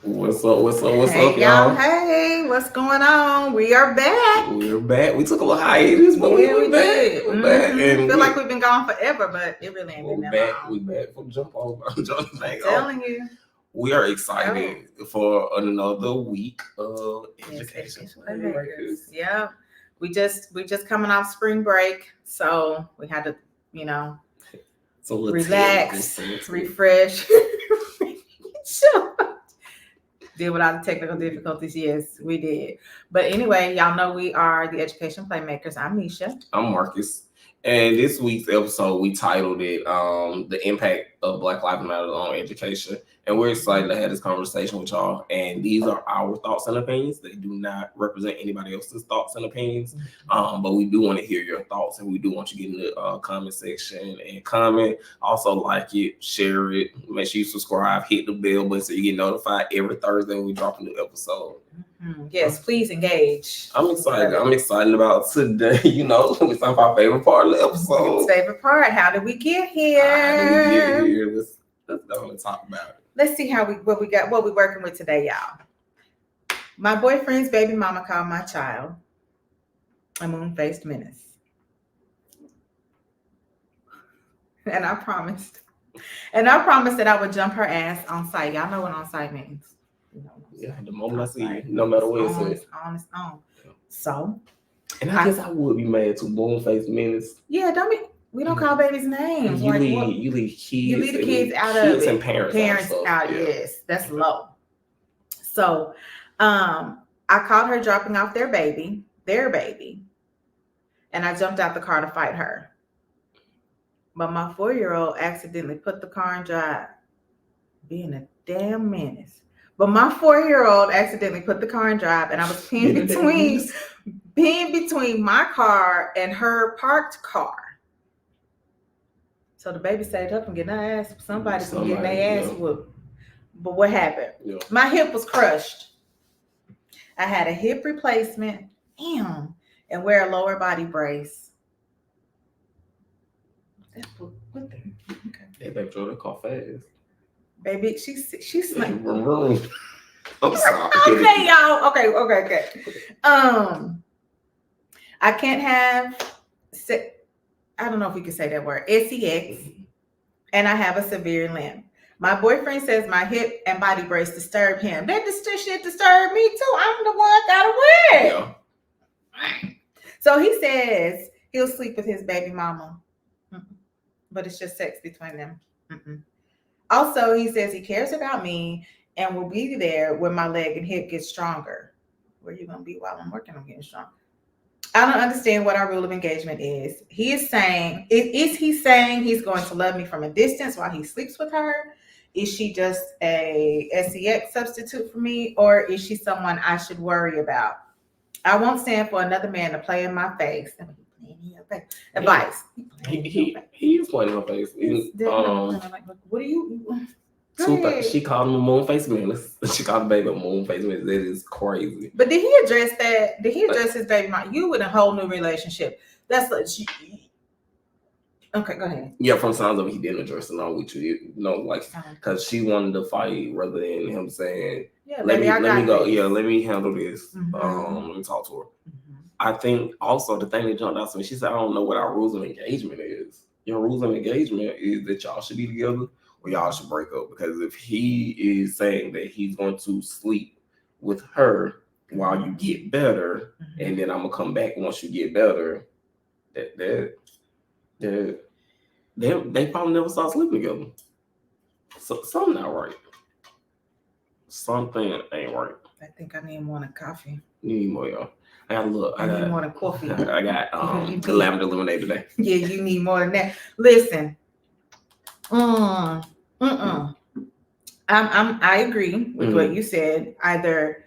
What's up, Hey y'all, y'all? hey, what's going on? We are back. We're back. We took a little hiatus, but Yeah, we we're back. did. We're back, and Feel like we've been gone forever, but it really ain't been we're that back. long. We back from jump over. Jump I'm back on. telling you. We are excited for another week of Yes, education. PlayMakers. Yeah. We just coming off spring break, so we had to, So let's relax, refresh. Sure. Deal with all the technical difficulties. Yes, we did. But anyway, y'all know we are the Education Playmakers. I'm Nisha. I'm Marcus. And this week's episode, we titled it The Impact of Black Lives Matter on Education. And we're excited to have this conversation with y'all. And these are our thoughts and opinions. They do not represent anybody else's thoughts and opinions. But we do want to hear your thoughts, and we do want you to get in the comment section and comment. Also, like it, share it. Make sure you subscribe, hit the bell button so you get notified every Thursday when we drop a new episode. Yes, please engage. I'm excited. I'm excited about today. It's our favorite part of the episode. Favorite part. How did we get here? Let's go and talk about it. Let's see what we're working with today, y'all. My boyfriend's baby mama called my child a moon-faced menace. And I promised that I would jump her ass on site. Y'all know what on site means. Yeah, the moment I see you, no matter what it's on. So, and I guess I would be mad too. Moon-faced menace. Yeah, we don't call babies names. You leave kids. You leave the kids out of it. And parents out. Yeah. Yes, that's low. So, I caught her dropping off their baby, and I jumped out the car to fight her. But my 4-year-old accidentally put the car in drive, being a damn menace. But my 4-year-old accidentally put the car in drive, and I was pinned between my car and her parked car. So the baby stayed up and getting her ass. Somebody's getting their ass whooped. But what happened? Yeah. My hip was crushed. I had a hip replacement, and wear a lower body brace. What the? Okay. Hey, baby, throw the car fast. Baby, she's like, I'm sorry. Okay, y'all. Okay. I can't have. I don't know if we can say that word. SEX, and I have a severe limb. My boyfriend says my hip and body brace disturb him. That shit disturbed me too. I'm the one got to wear it. Yeah. So he says he'll sleep with his baby mama, but it's just sex between them. Also, he says he cares about me and will be there when my leg and hip get stronger. Where you gonna be while I'm working on getting strong? I don't understand what our rule of engagement is. Is he saying he's going to love me from a distance while he sleeps with her? Is she just a SEX substitute for me, or is she someone I should worry about? I won't stand for another man to play in my face. Advice. He is playing in her face. What do you? She called him a moon-faced menace. She called the baby a moon-faced menace. That is crazy. But did he address that? Did he address his baby mom? You with a whole new relationship. That's okay. Go ahead. Yeah, from sounds of it, he didn't address it all with you. Because she wanted to fight rather than him saying, let me go. Yeah, let me handle this. Let me talk to her. I think also the thing that jumped out to me, she said, I don't know what our rules of engagement is. Your rules of engagement is that y'all should be together or y'all should break up. Because if he is saying that he's going to sleep with her while you get better, and then I'm going to come back once you get better, they probably never start sleeping together. So something not right. Something ain't right. I think I need more than coffee. You need more, y'all. I need more than coffee. I got lavender lemonade today. Yeah, you need more than that. Listen. I agree with what you said. Either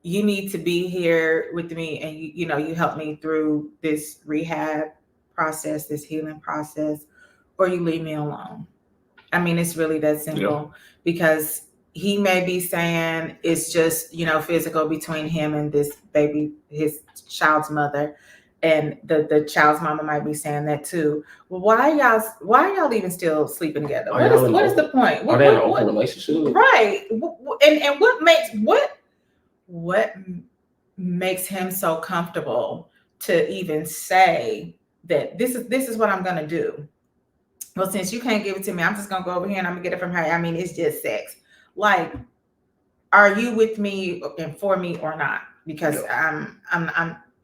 you need to be here with me and you help me through this rehab process, this healing process, or you leave me alone. I mean, it's really that simple because he may be saying it's just, physical between him and this baby, his child's mother. and the child's mama might be saying that too. Well, why are y'all even still sleeping together? What is the point? Are they in an open relationship? Right. And what makes him so comfortable to even say that this is what I'm gonna do? Well, since you can't give it to me, I'm just gonna go over here and I'm gonna get it from her. I mean, it's just sex. Like, are you with me and for me or not? Because I'm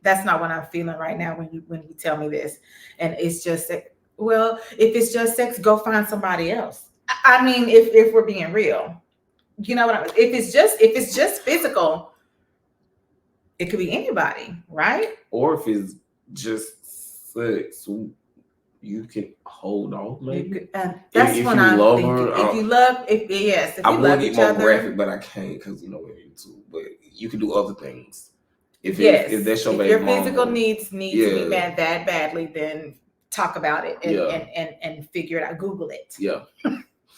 that's not what I'm feeling right now when you tell me this. And it's just, well, if it's just sex, go find somebody else. I mean, if we're being real, you know what I mean? If it's just physical, it could be anybody, right? Or if it's just sex, you can hold on, maybe. That's when I'm thinking. If you love each other. I want to get more graphic, but I can't because we're YouTube. But you can do other things. If that's your physical needs to be met that badly, then talk about it and figure it out. Google it. Yeah.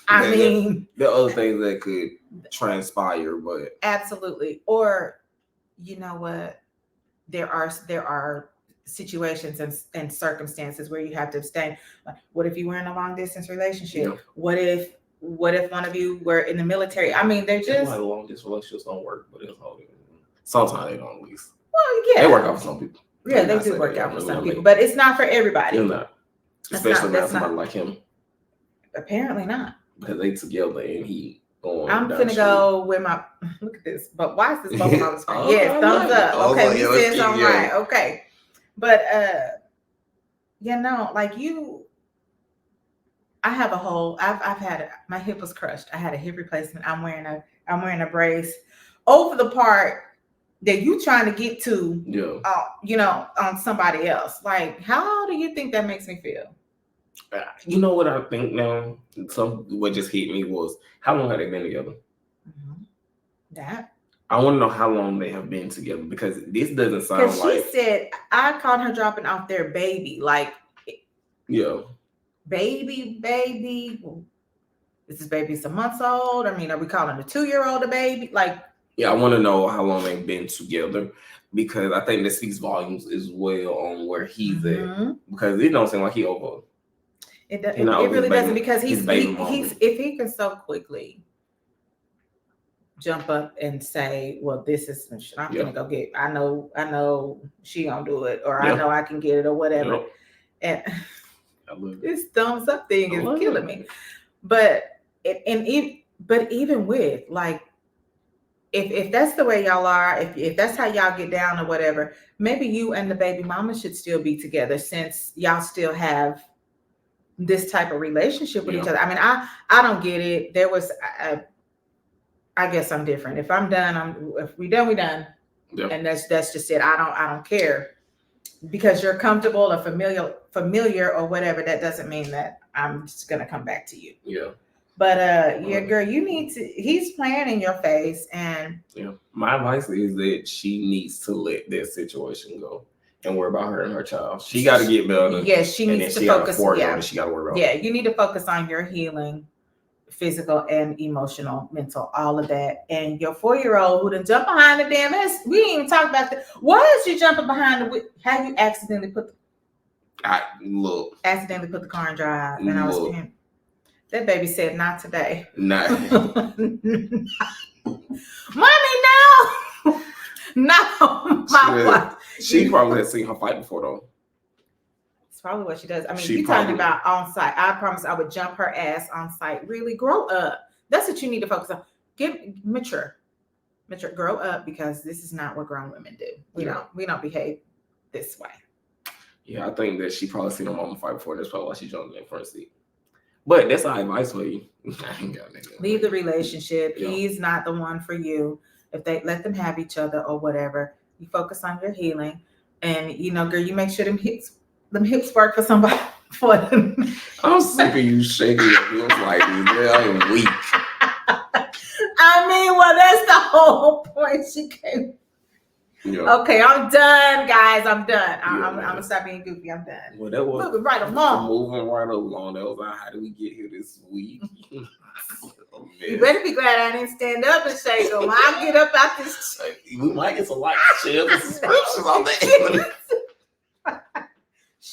I mean, there are other things that could transpire, but absolutely. Or you know what? There are situations and circumstances where you have to abstain. Like, what if you were in a long distance relationship? Yeah. What if one of you were in the military? I mean, they're just long distance relationships don't work, but sometimes they don't, at least. Well, yeah, they work out for some people. Yeah, they do work out for some people, but it's not for everybody. It's not, especially not somebody like him. Apparently not. Because they together and he. I'm finna go with my look at this, but why is this bubble on the screen? Yes, thumbs up. Okay, we said something right. Okay, but like I have a whole. I've had my hip was crushed. I had a hip replacement. I'm wearing a brace over the part that you trying to get to. Yeah. On somebody else. Like, how do you think that makes me feel? You know what I think now? What just hit me was, how long have they been together? Mm-hmm. That I want to know how long they have been together, because this doesn't sound like. She said I caught her dropping off their baby, like. Yeah. Baby. Is this baby some months old? I mean, are we calling a 2-year-old a baby? Like. Yeah, I want to know how long they've been together, because I think that speaks volumes as well on where he's at, because it don't seem like he over. It really doesn't, because he's if he can so quickly jump up and say, well, this is I'm gonna go get, I know she gonna do it, or I know I can get it, or whatever. And this thumbs up thing is killing me. But even with, like, if that's the way y'all are, if that's how y'all get down or whatever, maybe you and the baby mama should still be together, since y'all still have this type of relationship with each other. I mean, I don't get it. There was, I guess I'm different. If I'm done, if we done, we done. Yeah. And that's just it. I don't care, because you're comfortable or familiar or whatever. That doesn't mean that I'm just gonna come back to you. Yeah. But girl, you need to. He's playing in your face, and my advice is that she needs to let that situation go and worry about her and her child. She got to get better. Yes, she needs to focus. She got to worry about. Yeah, you need to focus on your healing, physical and emotional, mental, all of that. And your 4-year-old who done jump behind the damn ass. We didn't even talk about that. Why is you jumping behind the? How you accidentally put the car in drive? And I was saying, that baby said, "Not today." Not. Mommy, no. No, my wife. She probably has seen her fight before, though. It's probably what she does. I mean, you're talking about on site. I promise I would jump her ass on site. Really, grow up. That's what you need to focus on. Get mature, grow up, because this is not what grown women do. We don't behave this way. Yeah, I think that she probably seen her mama fight before. That's probably why she jumped in front seat. But that's our advice for you. Leave the relationship. Yeah. He's not the one for you. If they let them have each other or whatever, you focus on your healing, and girl, you make sure them hips work for somebody. For them. I'm sick of you shaking your heels like this. I am weak. I mean, well, that's the whole point. She came. Yeah. Okay, I'm done, guys. I'm done. I'm gonna stop being goofy. I'm done. Well, that was moving right along. That was how did we get here this week? You better be glad I didn't stand up and shake them. I'll get up out this. We might get some likes, shares, and subscriptions on that.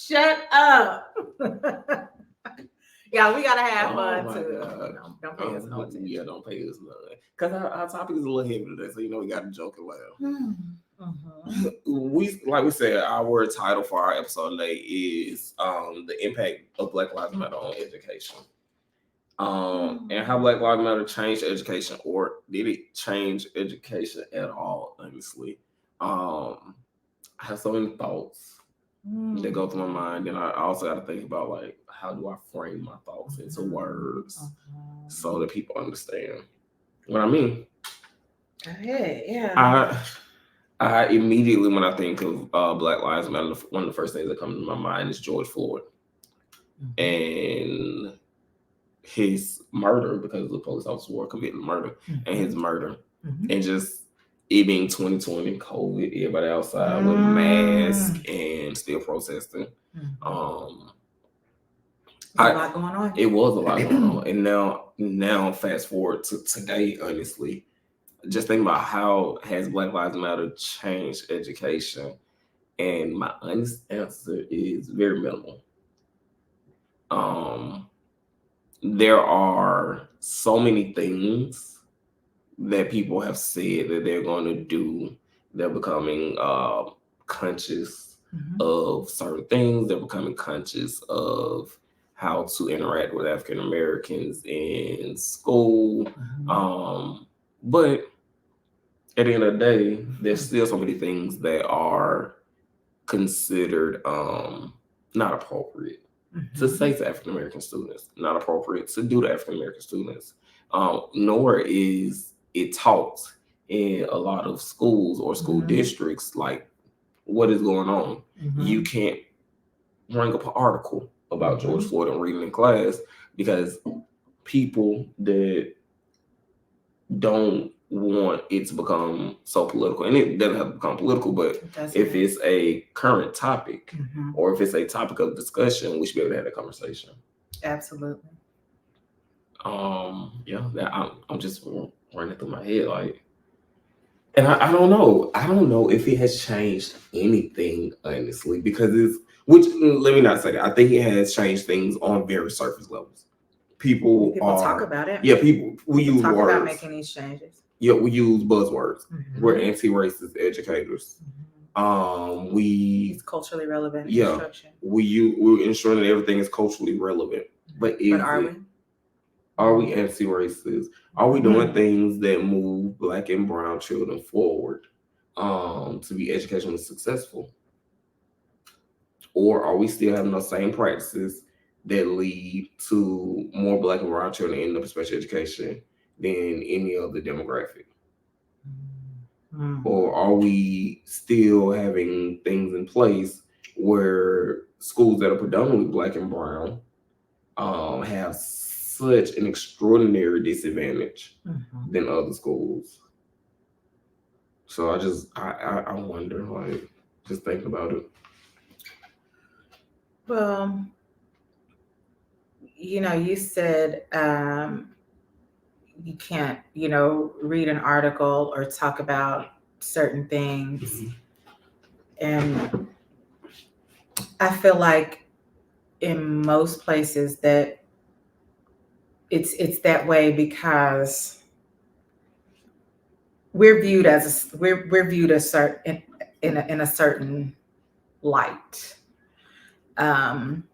Shut up. Yeah, we gotta have fun too. Don't pay us no attention. Yeah, don't pay us none. Because our topic is a little heavy today, so we got to joke and laugh. We said, our title for our episode today is the impact of Black Lives Matter on education. And how Black Lives Matter changed education, or did it change education at all? Honestly, I have so many thoughts that go through my mind, and I also got to think about, like, how do I frame my thoughts into words so that people understand what I mean. Go ahead, yeah. I immediately, when I think of Black Lives Matter, one of the first things that comes to my mind is George Floyd and his murder, because the police officer were committing murder, and his murder, and just it being 2020, COVID, everybody outside with masks and still protesting. A lot going on. It was a lot going on, and now fast forward to today. Honestly, just think about how has Black Lives Matter changed education, and my honest answer is very minimal. There are so many things that people have said that they're going to do. They're becoming conscious of certain things. They're becoming conscious of how to interact with African Americans in school. But at the end of the day, there's still so many things that are considered not appropriate to say to African American students, not appropriate to do to African American students, nor is it taught in a lot of schools or school districts, like what is going on. You can't bring up an article about George Floyd and reading in class, because people that don't want it to become so political, and it doesn't have to become political, but if it's a current topic or if it's a topic of discussion, we should be able to have that conversation. Absolutely. I'm just running through my head, like, and I don't know if it has changed anything, honestly, because let me not say that. I think it has changed things on very surface levels. People talk about it. Yeah, we use talk words about making these changes. Yeah, we use buzzwords. We're anti-racist educators. It's culturally relevant. Instruction. We're ensuring that everything is culturally relevant. But are we anti-racist? Are we doing things that move Black and brown children forward to be educationally successful? Or are we still having those same practices that lead to more Black and brown children ending up in special education than any other demographic? Or are we still having things in place where schools that are predominantly Black and brown have such an extraordinary disadvantage than other schools? So I wonder, like, just thinking about it. Well, you said you can't, read an article or talk about certain things. And I feel like in most places that it's that way because we're viewed as we're viewed as certain in a certain light. And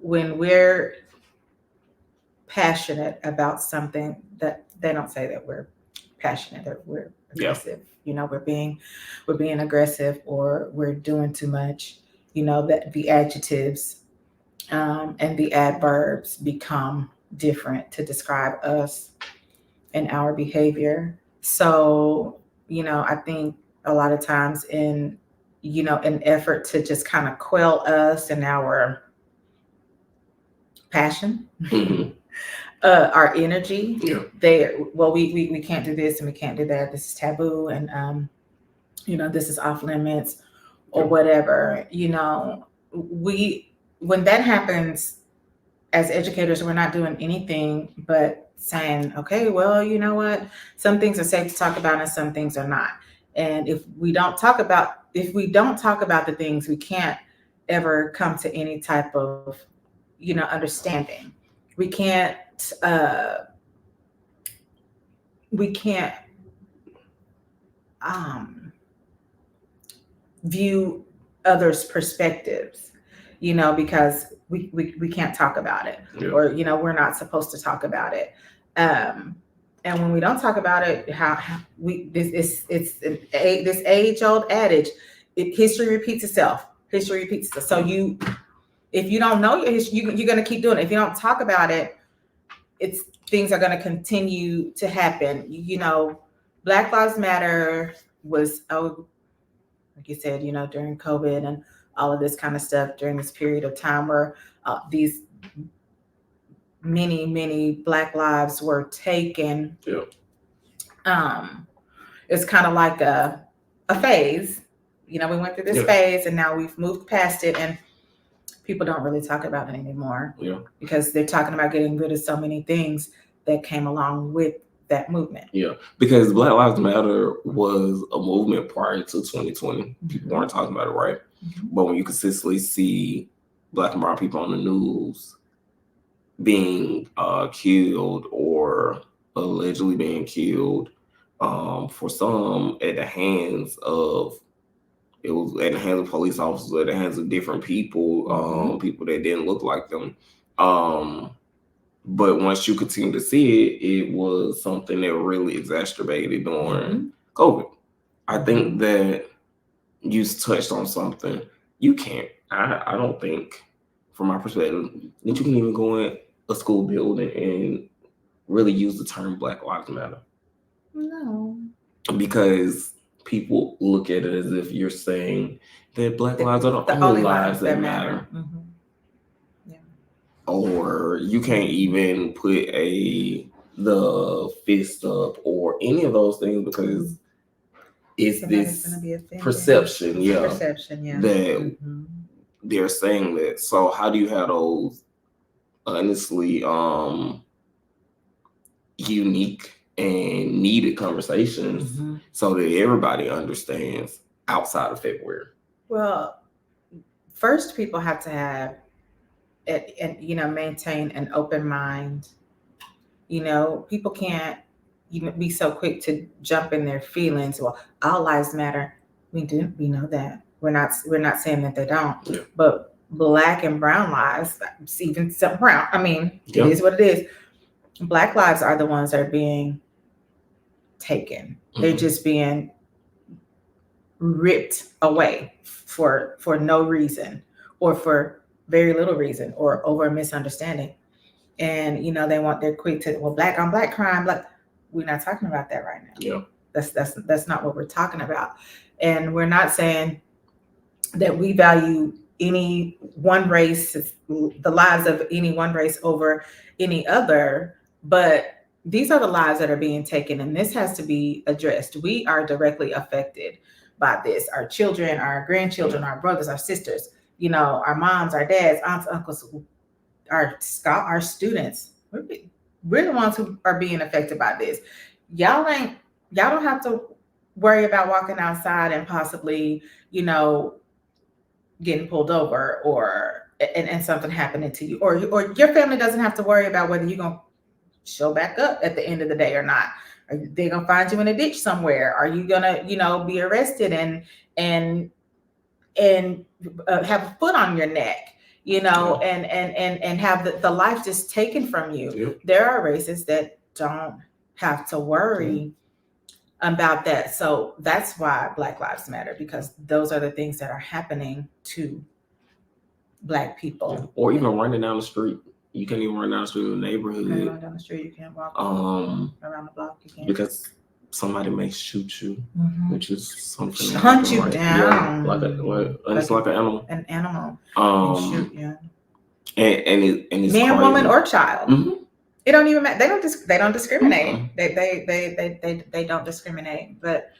when we're passionate about something, that they don't say that we're passionate or we're aggressive. We're being aggressive or we're doing too much. That the adjectives and the adverbs become different to describe us and our behavior. So, I think a lot of times in an effort to just kind of quell us and our passion, our energy, we can't do this and we can't do that. This is taboo, and this is off limits, or whatever. When that happens, as educators, we're not doing anything but saying, okay, well, you know what? Some things are safe to talk about and some things are not. And if we don't talk about if we don't talk about the things, we can't ever come to any type of, understanding. We can't view others' perspectives, because we can't talk about it, or we're not supposed to talk about it. And when we don't talk about it, this age-old adage, history repeats itself. History repeats itself. So if you don't know your history, you're going to keep doing it. If you don't talk about it, things are going to continue to happen. Black Lives Matter was, like you said, during COVID and all of this kind of stuff, during this period of time where these many Black lives were taken. It's kind of like a phase. We went through this phase, and now we've moved past it, and people don't really talk about it anymore. Because they're talking about getting rid of so many things that came along with that movement. Because Black Lives Matter was a movement prior to 2020. People weren't talking about it, right? But when you consistently see Black and brown people on the news being killed or allegedly being killed, for some at the hands of police officers, at the hands of different people, people that didn't look like them. But once you continue to see it, it was something that really exacerbated during COVID. I think that you touched on something. You can't, I don't think, from my perspective, that you can even go in a school building and really use the term Black Lives Matter. No. Because people look at it as if you're saying that Black lives are the only lives that matter. Or you can't even put the fist up or any of those things, because it's this perception, that they're saying that. So how do you have those honestly unique and needed conversations so that everybody understands outside of February? Well, first people have to have and maintain an open mind. People can't be so quick to jump in their feelings. Well, all lives matter. We know that. We're not saying that they don't. But Black and brown lives, even some brown, it is what it is. Black lives are the ones that are being taken. They're just being ripped away for no reason, or for very little reason, or over a misunderstanding. And they're quick to, well, Black on Black crime. We're not talking about that right now. That's not what we're talking about. And we're not saying that we value any one race, the lives of any one race over any other, but these are the lives that are being taken, and this has to be addressed. We are directly affected by this. Our children, our grandchildren, our brothers, our sisters, our moms, our dads, aunts, uncles, our students. We're the ones who are being affected by this. Y'all don't have to worry about walking outside and possibly, getting pulled over and something happening to you, or your family doesn't have to worry about whether you're gonna show back up at the end of the day or not. Are they gonna find you in a ditch somewhere? Are you gonna, be arrested and have a foot on your neck, and have the life just taken from you? There are races that don't have to worry about that. So that's why Black Lives Matter, because those are the things that are happening to Black people. Or even running down the street. You can't even run down the street in the neighborhood. Run down the street, you can't walk around the block. You can't. Because somebody may shoot you, which is something. Hunt you down. It's like an animal. An animal. And shoot you. And it's man, crazy. Woman, or child. It don't even matter. They don't discriminate. They don't discriminate. But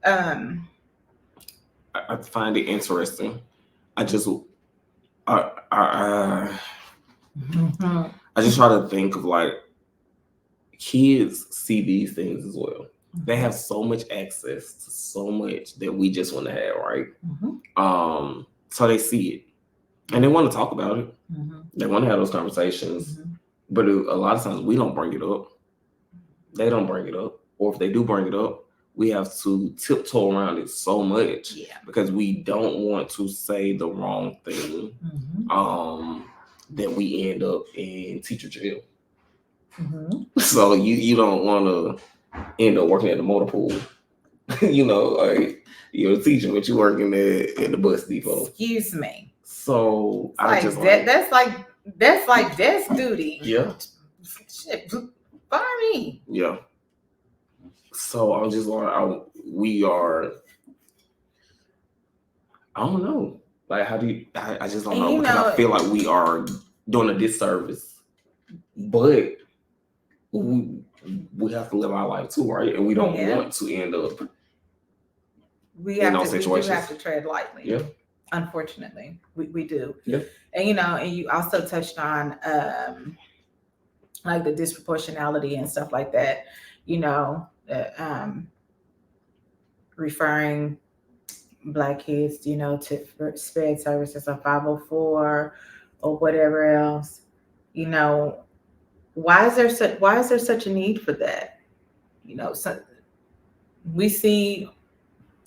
I find it interesting. I just try to think of, like, kids see these things as well. They have so much access to so much that we just want to have, right? So they see it and they want to talk about it. They want to have those conversations, but a lot of times we don't bring it up. They don't bring it up, or if they do bring it up, we have to tiptoe around it so much because we don't want to say the wrong thing. That we end up in teacher jail. So you don't want to end up working at the motor pool. Like you're a teacher, but you're working at the bus depot. Excuse me. So that's like desk duty. Yeah. Shit, fire me. Yeah. So I'm just like, we are. I don't know. Like, how do you? I just don't know because I feel like we are doing a disservice, but we have to live our life too, right? And we don't want to end up. We do have to tread lightly. Yeah. Unfortunately, we do. Yeah. And and you also touched on like the disproportionality and stuff like that. Referring Black kids, to SPED services or 504 or whatever else. Why is there such a need for that? So we see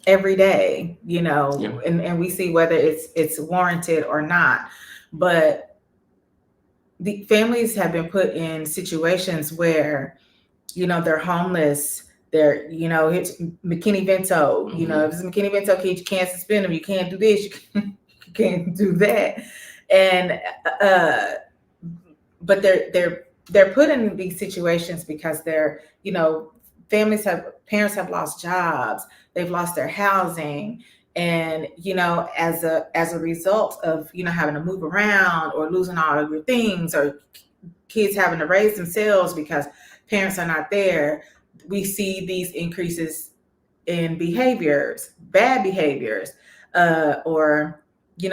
every day, and we see whether it's warranted or not. But the families have been put in situations where, they're homeless. They're, it's McKinney-Vento. If it's a McKinney-Vento kid, you can't suspend them. You can't do this. You can't do that. And but they're put in these situations because they're, parents have lost jobs. They've lost their housing. And, as a result of, having to move around or losing all of your things, or kids having to raise themselves because parents are not there, we see these increases in behaviors, bad behaviors, or,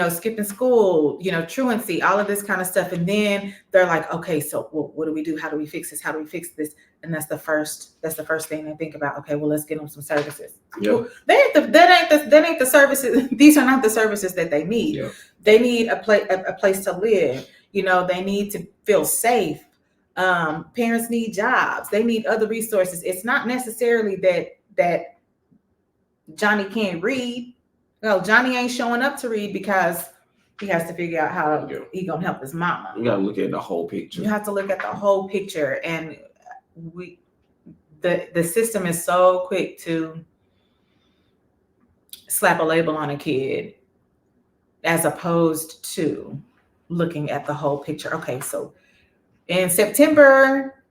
skipping school, truancy, all of this kind of stuff. And then they're like, okay, so what do we do? How do we fix this? How do we fix this? And that's the first thing they think about. Okay, well, let's get them some services. Yeah. Well, that ain't the services. These are not the services that they need. Yeah. They need a place to live. They need to feel safe. Parents need jobs. They need other resources. It's not necessarily that Johnny can't read. No, Johnny ain't showing up to read because he has to figure out how he gonna help his mama. You gotta look at the whole picture. You have to look at the whole picture, and the system is so quick to slap a label on a kid as opposed to looking at the whole picture. Okay, so in September,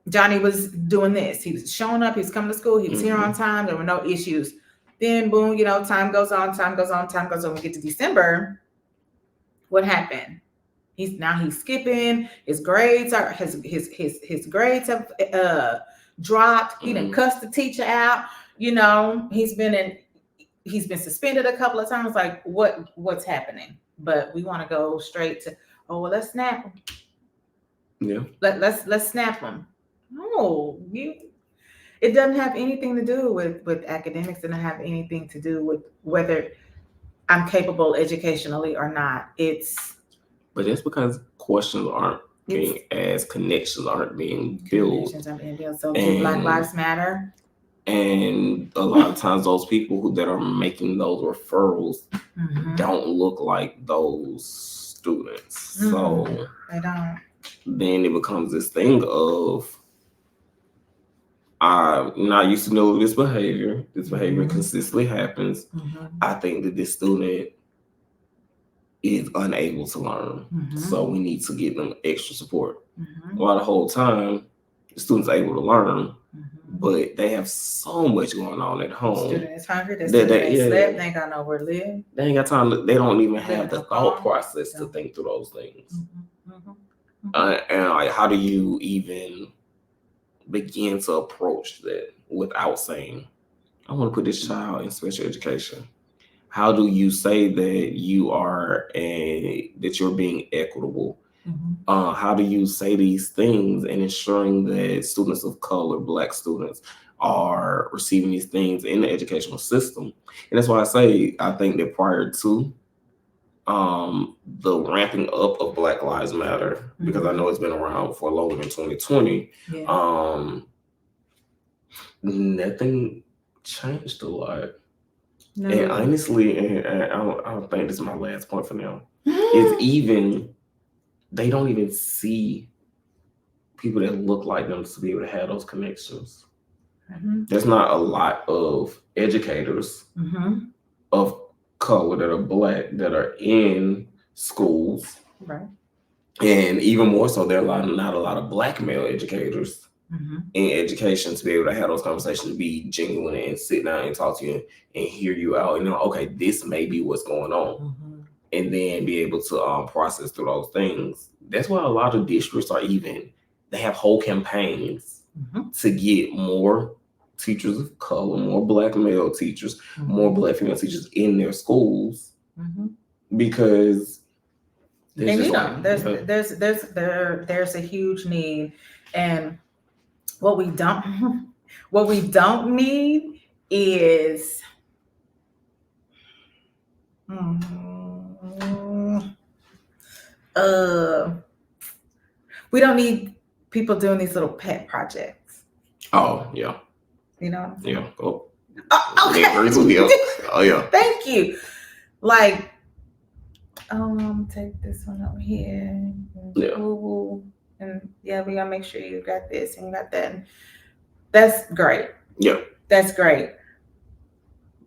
Johnny was doing this. He was showing up. He was coming to school. He was here on time. There were no issues. Then boom, time goes on. We get to December. What happened? He's skipping. His grades his grades have dropped. He didn't cuss the teacher out. He's been suspended a couple of times. Like what's happening? But we want to go straight to, let's snap him. Yeah. Let's snap him. No, it doesn't have anything to do with academics. It doesn't have anything to do with whether I'm capable educationally or not. But that's because questions aren't being asked, connections aren't being built. So do Black Lives Matter? And a lot of times those people that are making those referrals don't look like those students. So they don't. Then it becomes this thing of, I'm not used to know this behavior. This behavior consistently happens. I think that this student is unable to learn. So we need to give them extra support. While the whole time, the student's able to learn, but they have so much going on at home. The student is hungry. The student ain't slept. They ain't got nowhere to live. They ain't got time. They don't even have the thought process to think through those things. And like, how do you even begin to approach that without saying, I want to put this child in special education? How do you say that that you're being equitable How do you say these things and ensuring that students of color, Black students, are receiving these things in the educational system? And that's why I say I think that prior to the ramping up of Black Lives Matter, because I know it's been around for longer than 2020, nothing changed a lot. No. And honestly, and I don't think this is my last point for now, is even they don't even see people that look like them to be able to have those connections. There's not a lot of educators of color that are Black that are in schools, right? And even more so, there are not a lot of Black male educators in education to be able to have those conversations, to be genuine and sit down and talk to you and hear you out and know, okay, this may be what's going on, and then be able to process through those things. That's why a lot of districts are they have whole campaigns to get more teachers of color, more Black male teachers, more Black female teachers in their schools, because they need them. There's a huge need, and what we don't need is we don't need people doing these little pet projects. Oh yeah. You know? Yeah. Oh. Okay. Oh yeah. Thank you. Like, take this one over here. And yeah, we gotta make sure you got this and you got that. And that's great. Yeah. That's great.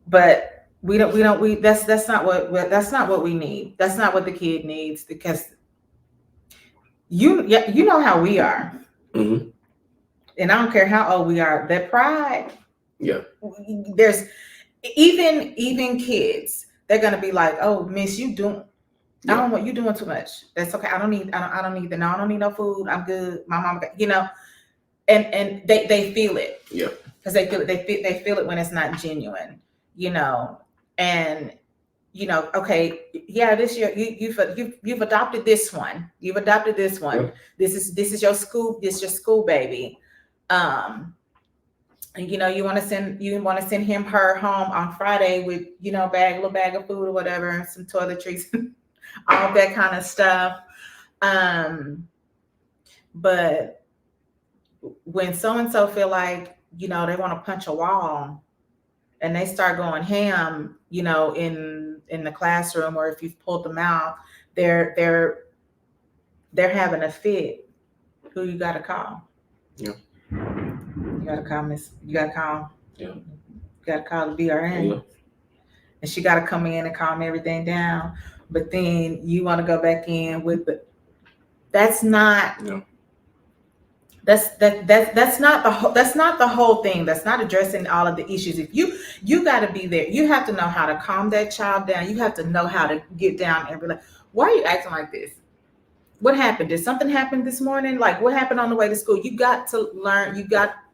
But that's not what we need. That's not what the kid needs, because you know how we are. And I don't care how old we are, that pride. Yeah. There's even kids, they're gonna be like, oh, miss, you doing I don't want you doing too much. That's okay. I don't need no food. I'm good. My mom got, and they feel it. Yeah. Because they feel it when it's not genuine, and okay, yeah, this year you've adopted this one. You've adopted this one. Yeah. This is your school. This is your school baby. And you want to send her home on Friday with little bag of food or whatever, and some toiletries, all that kind of stuff. But when so and so feel like they want to punch a wall, and they start going ham, in the classroom, or if you've pulled them out, they're having a fit. Who you got to call? Yeah. You got to call Miss. You got to call. Yeah. You got to call the BRN. Yeah. And she got to come in and calm everything down. But then you want to go back in with that's not. Yeah. That's not the whole thing. That's not addressing all of the issues. If you got to be there, you have to know how to calm that child down. You have to know how to get down and be like, why are you acting like this? What happened? Did something happen this morning? Like, what happened on the way to school? You got to learn.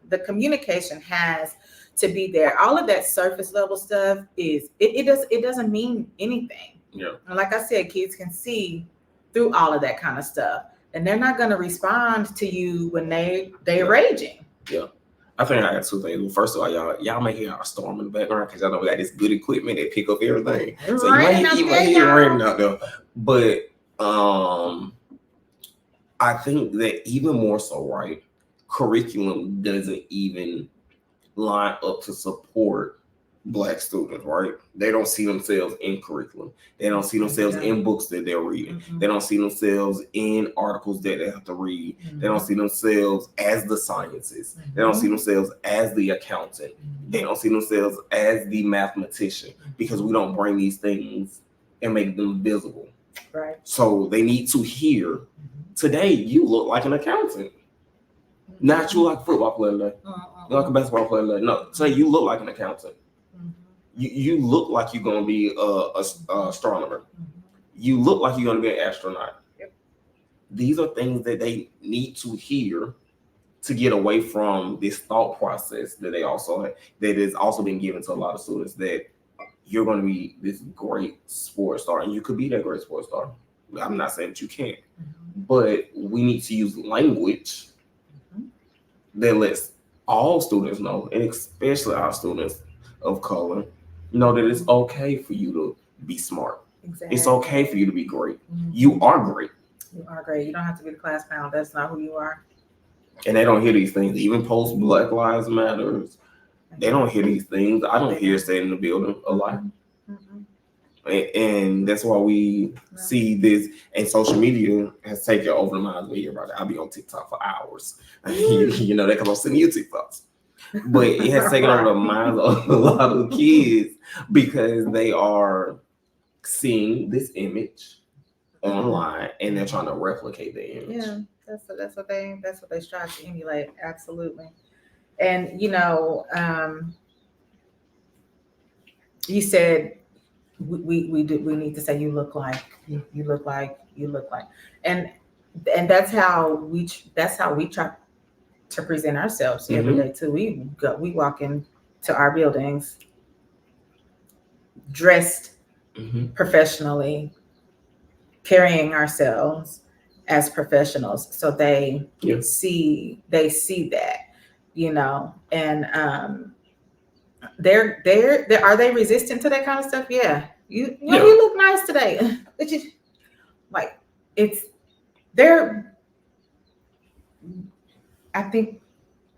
The communication has to be there. All of that surface level stuff it doesn't mean anything. Yeah. And like I said, kids can see through all of that kind of stuff. And they're not going to respond to you when they're raging. Yeah. I think I got two things. Well, first of all, y'all may hear our storm in the background because y'all know we got this good equipment that pick up everything. So you might hear raining out there. But I think that even more so, right, curriculum doesn't even line up to support Black students, right? They don't see themselves in curriculum. They don't see themselves in books that they're reading. They don't see themselves in articles that they have to read. They don't see themselves as the sciences. They don't see themselves as the accountant. They don't see themselves as the mathematician, because we don't bring these things and make them visible. Right. So they need to hear, today you look like an accountant. Not you like a football player today. You like a basketball player today. No, today you look like an accountant. You look like you're going to be a astronomer. You look like you're going to be an astronaut. Yep. These are things that they need to hear to get away from this thought process that that has also been given to a lot of students, that you're going to be this great sports star, and you could be that great sports star. I'm not saying that you can't, but we need to use language that lets all students know, and especially our students of color, know that it's okay for you to be smart. Exactly. It's okay for you to be great. You are great. You are great. You don't have to be the class clown. That's not who you are. And they don't hear these things. Even post Black Lives Matters, they don't hear these things. I don't hear staying in the building a lot. And that's why we see this, and social media has taken over the minds of everybody. I'll be on TikTok for hours. You know that because I'm sending you TikToks. But it has taken over the minds of a lot of kids because they are seeing this image online and they're trying to replicate the image. Yeah, that's what they strive to emulate. Absolutely. And you know, you said we need to say you look like, and that's how we try to present ourselves every day too. We walk into our buildings dressed professionally, carrying ourselves as professionals, so they see that, you know, and they're are they resistant to that kind of stuff? Yeah. You look nice today. But you, like, it's they're, I think,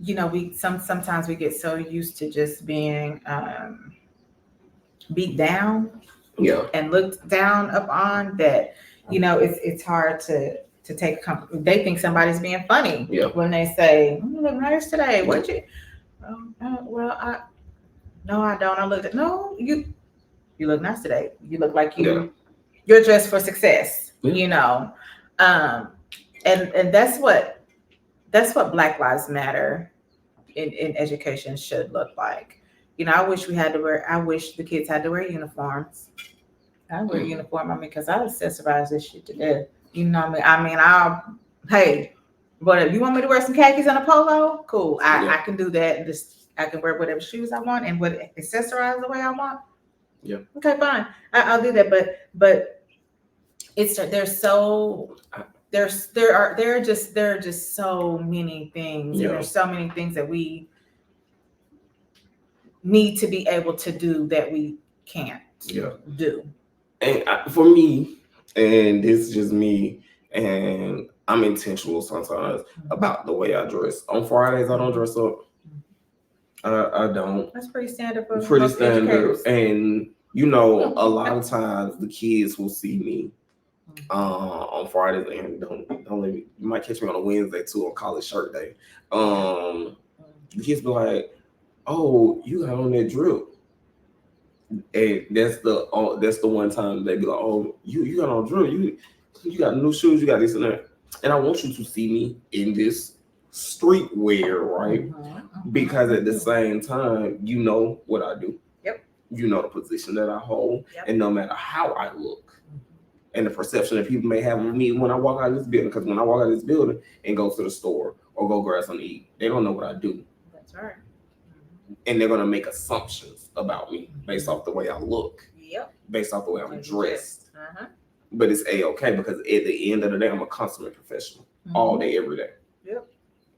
you know, sometimes we get so used to just being beat down and looked down upon that, you know, it's hard to take they think somebody's being funny when they say, you look nice today. What you no, I don't. I looked at you look nice today. You look like you're dressed for success, you know. And that's what Black Lives Matter in education should look like. You know, I wish the kids had to wear uniforms. I wear a uniform, because I accessorize this shit to death. You know what I mean? Hey, but if you want me to wear some khakis and a polo, cool. I can do that. I can wear whatever shoes I want and accessorize the way I want. Yeah. Okay, fine. I'll do that. But there are just so many things. And there's so many things that we need to be able to do that we can't do. And for me, and this is just me, and I'm intentional sometimes about the way I dress. On Fridays, I don't dress up. I don't. That's pretty standard for pretty standard. Educators. And you know, a lot of times the kids will see me on Fridays, and don't let me. You might catch me on a Wednesday too on college shirt day. The kids be like, "Oh, you got on that drip." And that's the one time they be like, "Oh, you got on drill. You got new shoes. You got this and that." And I want you to see me in this streetwear, right? Because at the same time, you know what I do. Yep. You know the position that I hold, and no matter how I look, and the perception that people may have of me when I walk out of this building. Because when I walk out of this building and go to the store or go grab something to eat, they don't know what I do. That's right. And they're gonna make assumptions about me based off the way I look, based off the way I'm dressed. But it's a-okay because at the end of the day, I'm a consummate professional all day, every day. Yep.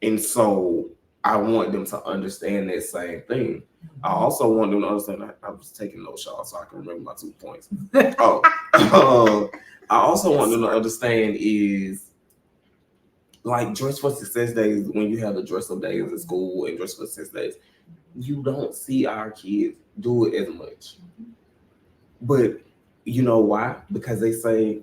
And so I want them to understand that same thing. I also want them to understand. I was taking those shots so I can remember my 2 points. I also want them to understand is like dress for success days. When you have the dress up days at school and dress for success days, you don't see our kids do it as much. But you know why? Because they say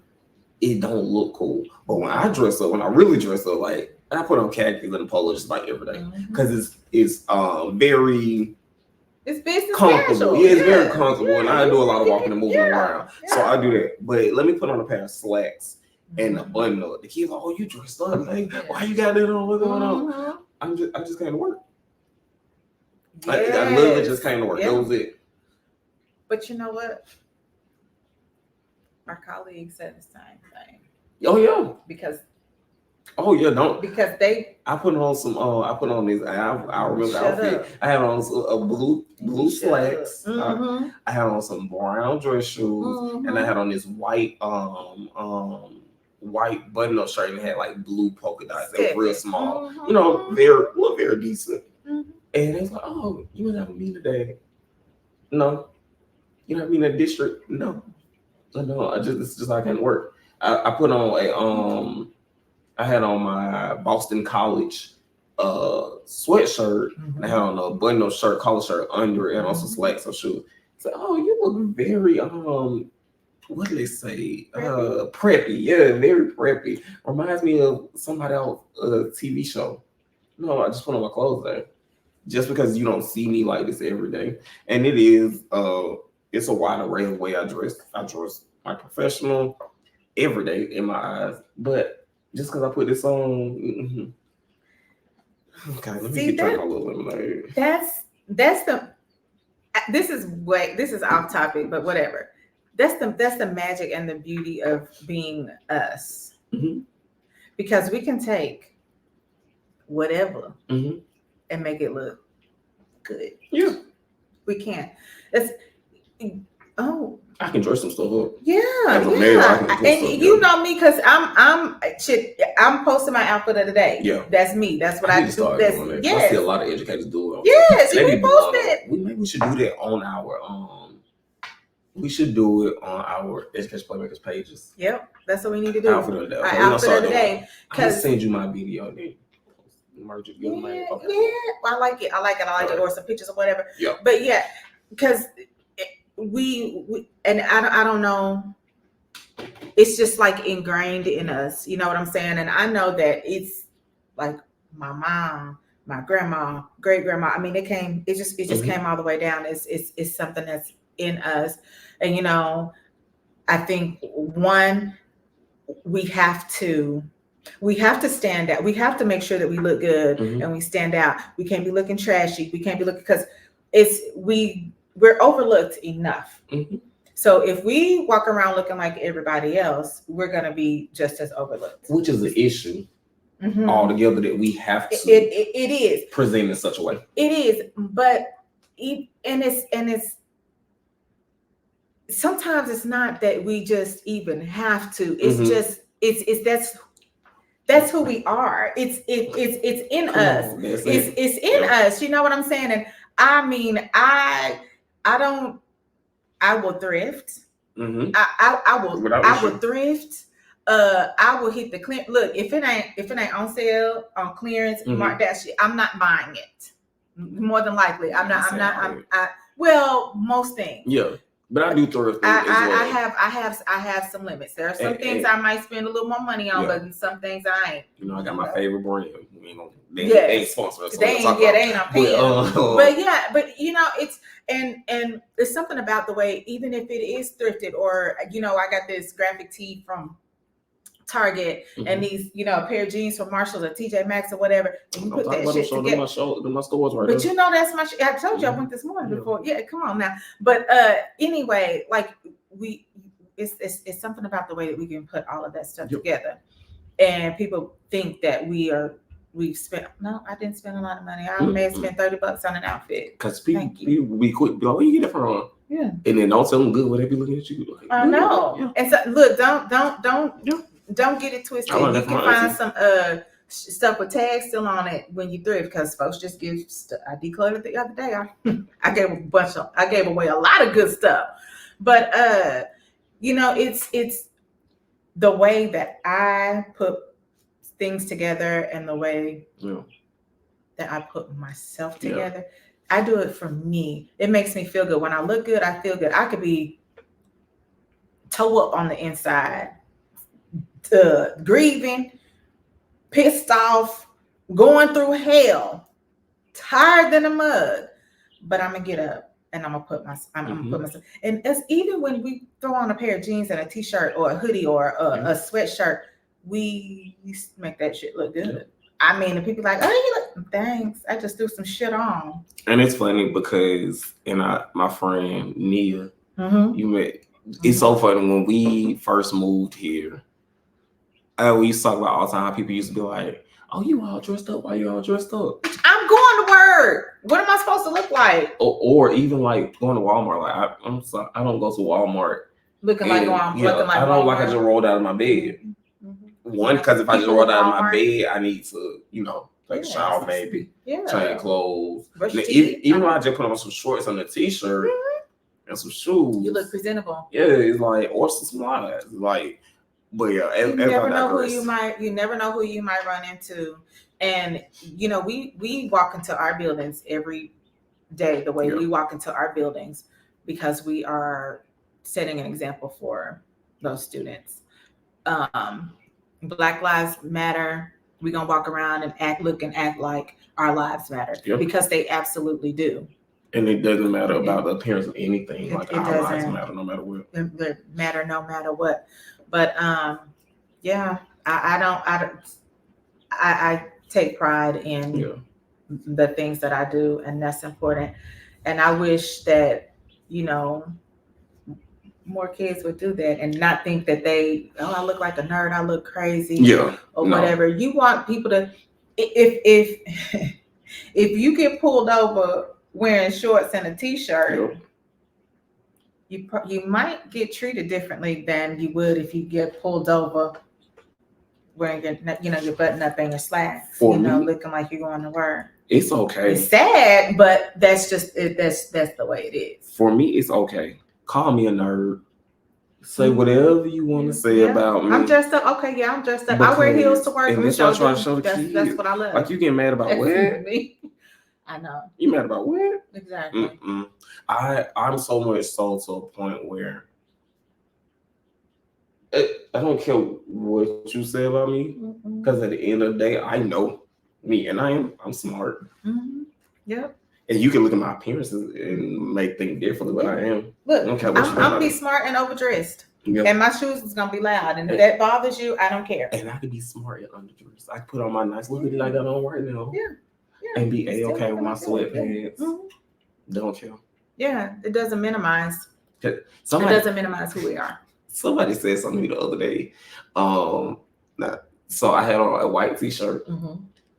it don't look cool. But when I dress up, when I really dress up, like I put on khakis and a polo just like every day. Because it's very business comfortable. Casual. Yeah, it's very comfortable. And I do a lot of walking and moving around. So I do that. But let me put on a pair of slacks and a button up. The kids are like, "Oh, you dressed up, man. Why you got that on? What's going on?" I just came to work. Yes. I literally just came to work. That was it. But you know what? Our colleagues said the same thing. Oh yeah. Because I put on some I put on this. I remember the outfit. I had on a blue slacks. I had on some brown dress shoes, and I had on this white white button-up shirt and had like blue polka dots. They were real small. You know, very decent. Mm-hmm. And they was like, "Oh, you want to have a meeting today?" No. You know what I mean? The district? No. It's just I can't work. I put on I had on my Boston College sweatshirt. Mm-hmm. I had on a button-up shirt, collar shirt under it, and also slacks or shoes. So, you look very what do they say? Preppy. Yeah, very preppy. Reminds me of somebody else TV show. No, I just put on my clothes there. Just because you don't see me like this every day. And it is it's a wide array of the way I dress. I dress like professional every day in my eyes. But just because I put this on, okay, let me drink my little lemonade. This is off topic, but whatever. That's the magic and the beauty of being us. Mm-hmm. Because we can take whatever and make it look good. Yeah. We can. I can dress some stuff up. Yeah. And you know me because I'm posting my outfit of the day. Yeah. That's me. That's what I do. That. Yes. I see a lot of educators do it. Yes, we post it. Maybe we should do that on our we should do it on our Education PlayMakers pages. Yep. That's what we need to do. Outfit of the day. Okay, outfit of the day. I'm gonna send you my video then. Merge it together. I like it. Right. Or some pictures or whatever. Yeah. But yeah, because we and I don't know. It's just like ingrained in us. You know what I'm saying? And I know that it's like my mom, my grandma, great grandma. I mean, it just came all the way down. It's something that's in us. And you know, I think we have to stand out. We have to make sure that we look good and we stand out. We can't be looking trashy. We can't be looking because we're overlooked enough. Mm-hmm. So if we walk around looking like everybody else, we're gonna be just as overlooked. Which is the issue altogether that we have to it is present in such a way. It is, but it's sometimes it's not that we just even have to. It's just that's who we are. It's in us. It's in us. You know what I'm saying? And I mean, I will thrift. Mm-hmm. I will thrift. I will hit the clearance. Look, if it ain't on sale, on clearance, mark that shit. I'm not buying it. More than likely, I'm not. Well, most things. Yeah. But I do thrift. I have some limits. There are some things I might spend a little more money on, but some things I ain't. You know, I got my favorite brand. They ain't sponsored. They ain't on paying. But you know, it's and there's something about the way, even if it is thrifted, or you know, I got this graphic tee from Target and these, you know, a pair of jeans from Marshalls or TJ Maxx or whatever. And you put that shit together. My stores right but there. You know, that's my. I told you I went this morning before. Yeah, come on now. But anyway, like it's something about the way that we can put all of that stuff together, and people think that we've spent. No, I didn't spend a lot of money. I may have spent $30 on an outfit. Because people be quick, be like, where you get it from? Yeah, and then don't tell them good when they be looking at you. Like, I know. Yeah. And so look, don't get it twisted. You can find some stuff with tags still on it when you thrift, because folks just give stuff. I decluttered the other day. I gave away a lot of good stuff. But you know, it's the way that I put things together and the way that I put myself together. I do it for me. It makes me feel good. When I look good, I feel good. I could be toe up on the inside, grieving, pissed off, going through hell, tired than a mug, but I'm gonna get up and I'm gonna put myself. And it's even when we throw on a pair of jeans and a t-shirt or a hoodie or a sweatshirt, we make that shit look good. I mean, the people like, oh, you look, thanks. I just threw some shit on. And it's funny because my friend Nia, you met. It's so funny when we first moved here. We used to talk about all the time how people used to be like, "Oh, you all dressed up? Why you all dressed up?" I'm going to work. What am I supposed to look like? Or even like going to Walmart. Like I don't go to Walmart looking like Walmart. I don't like I just rolled out of my bed. One, because if I just roll out of my bed, I need to, take a shower, maybe change clothes. Even when I just put on some shorts and a t-shirt and some shoes, you look presentable. Yeah, it's like, or some slides, like. But yeah, you never know who you might run into, and we walk into our buildings every day the way we walk into our buildings because we are setting an example for those students. Black Lives Matter. We're gonna walk around and act like our lives matter because they absolutely do. And it doesn't matter about the appearance of anything. Like our lives matter no matter what. It matter no matter what. But I take pride in the things that I do, and that's important. And I wish that more kids would do that and not think that I look like a nerd, I look crazy, or whatever. You want people to, if you get pulled over wearing shorts and a t-shirt, you might get treated differently than you would if you get pulled over wearing your button up and your slacks, looking like you're going to work. It's okay. It's sad, but that's just it. That's the way it is. For me, it's okay. Call me a nerd. Say whatever you want to say about me. I'm dressed up. Okay, I'm dressed up. I wear heels to work. And this what I'm trying to show the kids. That's what I love. Like, you get mad about what? I know. You mad about what? Exactly. I'm so much so to a point where I don't care what you say about me, because at the end of the day, I know me, and I'm smart. Mm-hmm. Yep. And you can look at my appearances and make things differently, but I am. Look, I'm gonna be smart and overdressed, and my shoes is gonna be loud. And if that bothers you, I don't care. And I can be smart and underdressed. I can put on my nice little hoodie I got on right now. And be A-okay with my sweatpants. Don't care. Yeah, it doesn't minimize. It doesn't minimize who we are. Somebody said something to me the other day. So I had on a white t-shirt.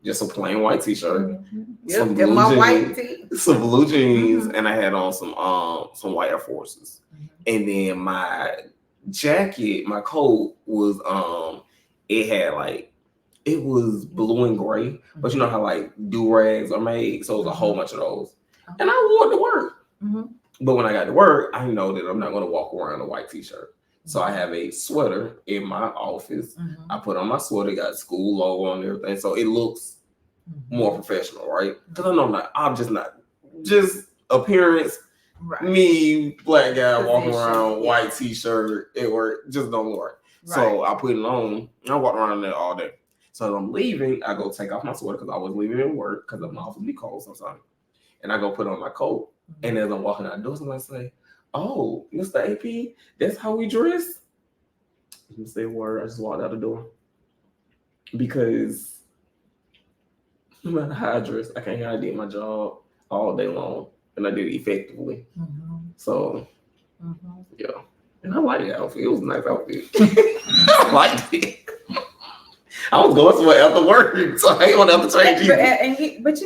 Just a plain white t-shirt, some blue jeans, and I had on some white Air Forces. And then my jacket, my coat was it was blue and gray, but you know how like do-rags are made, so it was a whole bunch of those. And I wore it to work. But when I got to work, I know that I'm not going to walk around in a white t-shirt. So I have a sweater in my office. I put on my sweater, got school logo on everything. So it looks more professional, right? Because I know I'm just appearance. Right. Me, black guy walking around, white t-shirt, it work, just don't work. Right. So I put it on, and I walk around there all day. So as I'm leaving, I go take off my sweater because I was leaving at work because I'm awfully cold sometimes. And I go put on my coat. And as I'm walking out the door, somebody say, "Oh, Mr. AP, that's how we dress?" I didn't say a word. I just walked out the door. Because no matter how I dress, I can't. I did my job all day long, and I did it effectively. So, yeah. And I like the outfit. It was a nice outfit. I liked it. I was going somewhere after work, so I ain't gonna have to change either. But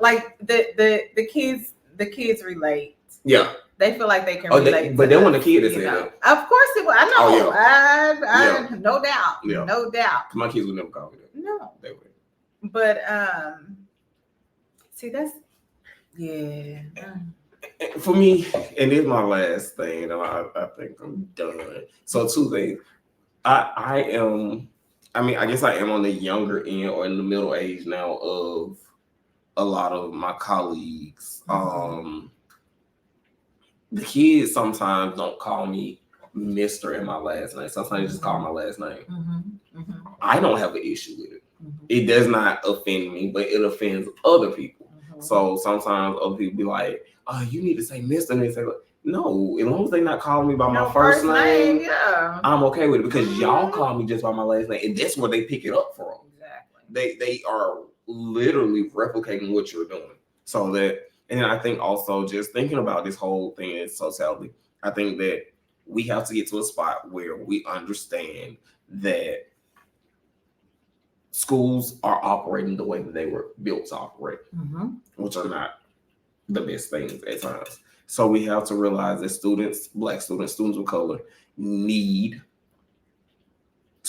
like the kids relate. Yeah. They feel like they can relate. But then when the kid is in it. Of course it was. I know. I no doubt. Yeah. No doubt. My kids would never call me that. No. They would. But see, that's for me, and this is my last thing, and I think I'm done. So 2 things. I guess I am on the younger end or in the middle age now of a lot of my colleagues. The kids sometimes don't call me Mr. in my last name. Sometimes they just call my last name. I don't have an issue with it. It does not offend me, but it offends other people. So sometimes other people be like, "Oh, you need to say Mr." And they say, no, as long as they're not calling me by my first name, I'm okay with it, because y'all call me just by my last name, and that's where they pick it up from. Exactly. They are literally replicating what you're doing. So that, and I think also just thinking about this whole thing in totality, I think that we have to get to a spot where we understand that schools are operating the way that they were built to operate, which are not the best things at times. So we have to realize that students, Black students, students of color, need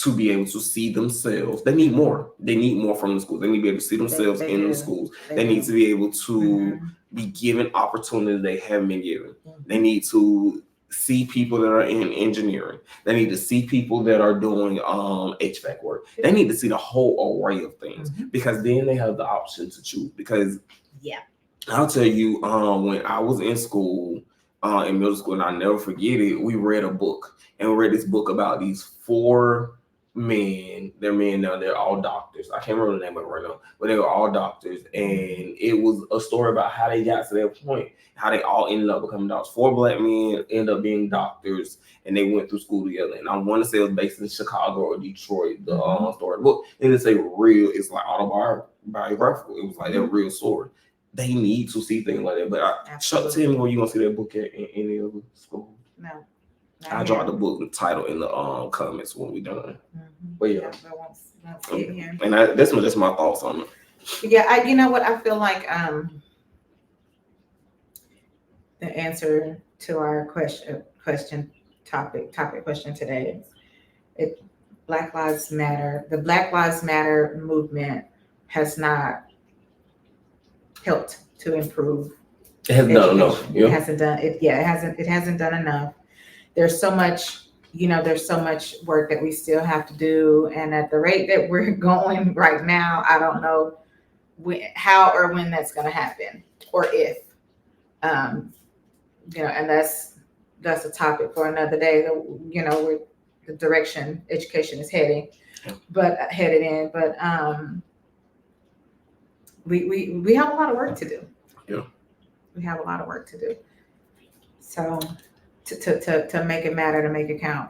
to be able to see themselves. They need more. They need more from the schools. They need to be able to see themselves in the schools. They need to be able to be given opportunities they haven't been given. They need to see people that are in engineering. They need to see people that are doing HVAC work. They need to see the whole array of things because then they have the option to choose. Because I'll tell you, when I was in school, in middle school, and I'll never forget it, we read a book. And we read this book about these 4 men. They're men now. They're all doctors. I can't remember the name of it right now, but they were all doctors. And it was a story about how they got to that point, how they all ended up becoming doctors. 4 black men ended up being doctors, and they went through school together. And I want to say it was based in Chicago or Detroit, the story of the book. And it's it's like autobiographical. It was like a real story. They need to see things like that. But tell me where you gonna see that book at in any other school. No. I dropped the book title in the comments when we done. But yeah, and that's just my thoughts on it. Yeah, you know what I feel like. The answer to our topic question today is Black Lives Matter. The Black Lives Matter movement has not helped to improve. It hasn't done enough. It hasn't done it. Yeah, it hasn't done enough. There's so much, there's so much work that we still have to do. And at the rate that we're going right now, I don't know how or when that's going to happen or if, and that's a topic for another day, where the direction education is headed in. But we have a lot of work to do. Yeah. We have a lot of work to do. So to make it matter, to make it count.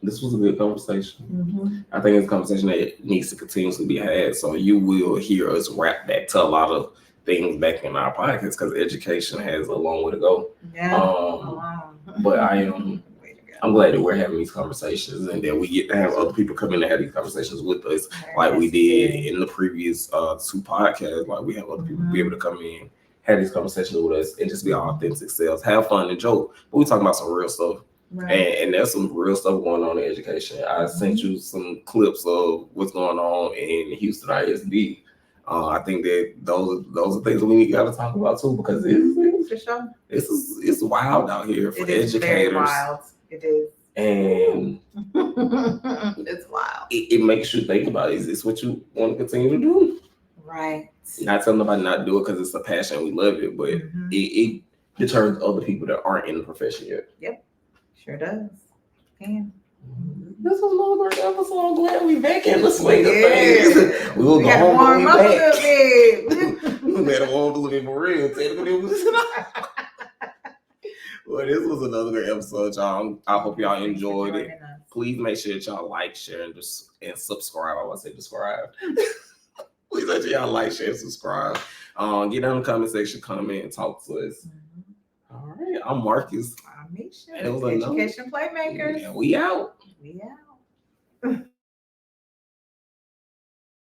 This was a good conversation. I think it's a conversation that needs to continuously be had. So you will hear us wrap back to a lot of things back in our podcast because education has a long way to go. But I'm glad that we're having these conversations and that we get to have other people come in and have these conversations with us, like we did in the previous 2 podcasts. Like we have other people be able to come in, have these conversations with us, and just be our authentic selves, have fun and joke. But we're talking about some real stuff. And there's some real stuff going on in education. I sent you some clips of what's going on in Houston ISD. I think that those are things that we got to talk about too, because it's wild out here for educators. It's very wild. It is. And it's wild. It makes you think about, is this what you want to continue to do? Right. Not telling nobody not to do it because it's a passion, we love it, but it deters other people that aren't in the profession yet. Yep. Sure does. And this was another great episode. I'm glad we back in the swing of things. We will go home and we back. We had to warm up a little bit for real. Well, this was another great episode, y'all. I hope y'all enjoyed it. Please make sure that y'all like, share, and subscribe. I want to say subscribe. Please make sure y'all like, share, and subscribe. Get down in the comment section, comment, and talk to us. All right, I'm Marcus. I'm Misha. Education PlayMakers. Yeah, we out. We out.